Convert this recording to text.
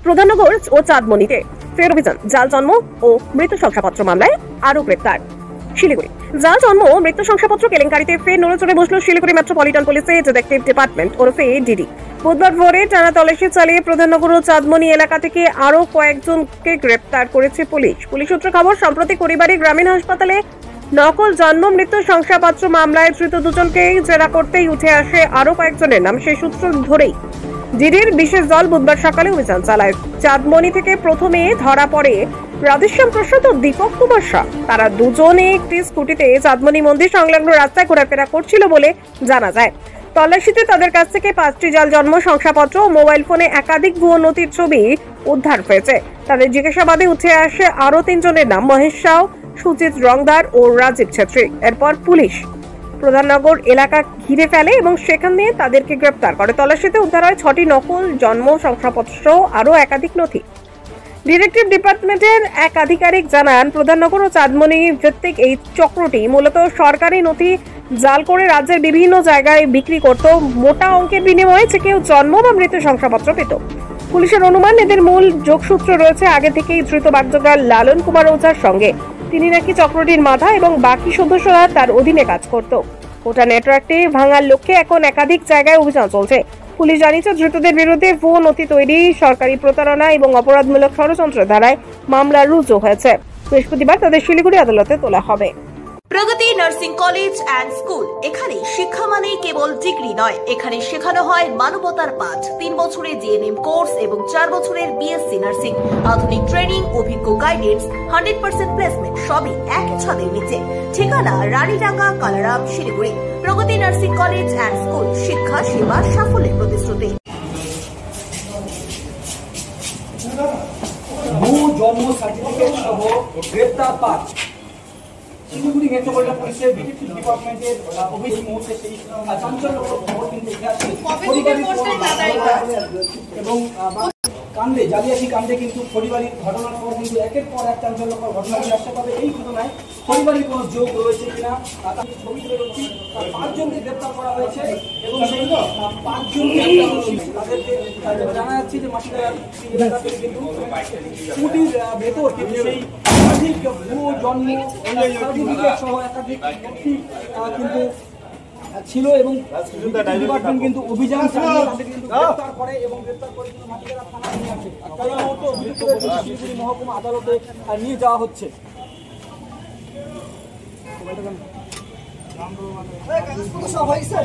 প্রধাননগর ও চাঁদমণিতে ফের অভিযান। জাল জন্ম ও মৃত্যু শংসাপত্র মামলায় আরো গ্রেপ্তার শিলিগুড়ি। জাল জন্ম ও মৃত্যু শংসাপত্র কেলেঙ্কারিতে ফের নড়েচড়ে বসল শিলিগুড়ি মেট্রোপলিটন পুলিশের ডিটেকটিভ ডিপার্টমেন্ট ওরফে ডিডি। বুধবার ভোরে টানা তল্লাশি চালিয়ে প্রধাননগর ও চাঁদমণি এলাকা থেকে আরো কয়েকজনকে গ্রেপ্তার করেছে পুলিশ। পুলিশ সূত্রে খবর, সম্প্রতি পরিবারী গ্রামীণ হাসপাতালে নকল জন্ম মৃত্যু শংসাপত্র মামলায় ধৃত দুজনকে জেরা করতেই উঠে আসে আরো কয়েকজনের নাম। সেই সূত্র ধরেই ডিডির বিশেষ দল বুধবার সকালে অভিযান চালায়। চাঁদমণি থেকে প্রথমে ধরা পড়ে রাধেশ্যাম প্রসাদ ও দীপক কুমার শাহ। তারা দুজনে একটি স্কুটিতে চাঁদমণি মন্দির সংলগ্ন রাস্তায় ঘোরাফেরা করছিল বলে জানা যায়। তল্লাশিতে তাদের কাছ থেকে 5টি জাল জন্ম শংসাপত্র ও মোবাইল ফোনে একাধিক ভুয়ো নথির ছবি উদ্ধার হয়েছে। তাদের জিজ্ঞাসাবাদে উঠে আসে আরো 3 জনের নাম, মহেশ সাউ, সুজিত রংদার ও রাজীব ছেত্রী। এরপর পুলিশ প্রধাননগর এলাকা ঘিরে ফেলে এবং সেখানে তাদেরকে গ্রেপ্তার করে। তল্লাশিতে উদ্ধার হয় 6টি নকল জন্ম শংসাপত্র আরো একাধিক নথি। ডিটেকটিভ ডিপার্টমেন্টের এক আধিকারিক জানান, প্রধাননগর ও চাঁদমণি ভিত্তিক এই চক্রটি মূলত সরকারি নথি জাল করে রাজ্যের বিভিন্ন জায়গায় বিক্রি করত। মোটা অঙ্কের বিনিময়ে যে কেউ জন্ম বা মৃত্যু শংসাপত্র পেত। পুলিশের অনুমান, এদের মূল যোগসূত্র রয়েছে আগে থেকেই ধৃত বাগডোগরার লালন কুমার ওঝার সঙ্গে। তিনি নাকি চক্রটির মাথা এবং বাকি সদস্যরা তার অধীনে কাজ করত। গোটা নেটওয়ার্কটি ভাঙার লক্ষ্যে এখন একাধিক জায়গায় অভিযান চলছে। পুলিশ জানিয়েছে, ধৃতদের বিরুদ্ধে ভুয়ো নথি তৈরি, সরকারি প্রতারণা এবং অপরাধমূলক ষড়যন্ত্র ধারায় মামলা রুজু হয়েছে। বৃহস্পতিবার তাদের শিলিগুড়ি আদালতে তোলা হবে। প্রগতি নার্সিং কলেজ অ্যান্ড স্কুল। এখানে শিক্ষা মানেই কেবল ডিগ্রি নয়, এখানে শেখানো হয় মানবতার পাঠ। 3 বছরের জিএনএম কোর্স এবং 4 বছরের বিএসসি নার্সিং। আধুনিক ট্রেনিং, অভিজ্ঞ গাইডেন্স, 100% প্লেসমেন্ট, সবই একই ছাদের নিচে। ঠিকানা রানীডাঙ্গা, কালারাম, শিলিগুড়ি। প্রগতি নার্সিং কলেজ অ্যান্ড স্কুল, শিক্ষা সেবা সাফল্যের প্রতিশ্রুতি। জন্ম সার্টিফিকেট সহ গ্রেপ্তার 5 শিলিগুড়ি মেট্রোপলিটন পুলিশের ডিটেকটিভ ডিপার্টমেন্টের অভিযান মুহূর্তে সেই চাঞ্চল্যকর খবর কিন্তু এবং কাণ্ডে জালিয়াতি কাণ্ডে কিন্তু পরিবারের ঘটনার পর কিন্তু একের পর এক চাঞ্চল্যকর ঘটনা আসছে। তবে এই ঘটনায় পরিবারের কোনো যোগ রয়েছে কিনা তার ছবি তুলে ধরছি। 5 জনকে গ্রেপ্তার করা হয়েছে এবং সেই 5 জনকে তাদেরকে জানা যাচ্ছে যে মাটিরার এলাকা থেকে কিন্তু স্কুটির ভেতর কিন্তু সেই একাধিক ভুয়ো জন্ম সার্টিফিকেট সহ একাধিক নথি কিন্তু ছিল এবং ডিপার্টমেন্ট কিন্তু অভিযান চালিয়ে তাদের কিন্তু গ্রেপ্তার করে এবং গ্রেপ্তার করে কিন্তু মাটিরার থানায় নিয়ে আসে। তাই মুহূর্তে শিলিগুড়ি মহকুমা আদালতে নিয়ে যাওয়া হচ্ছে। সব হয়েছে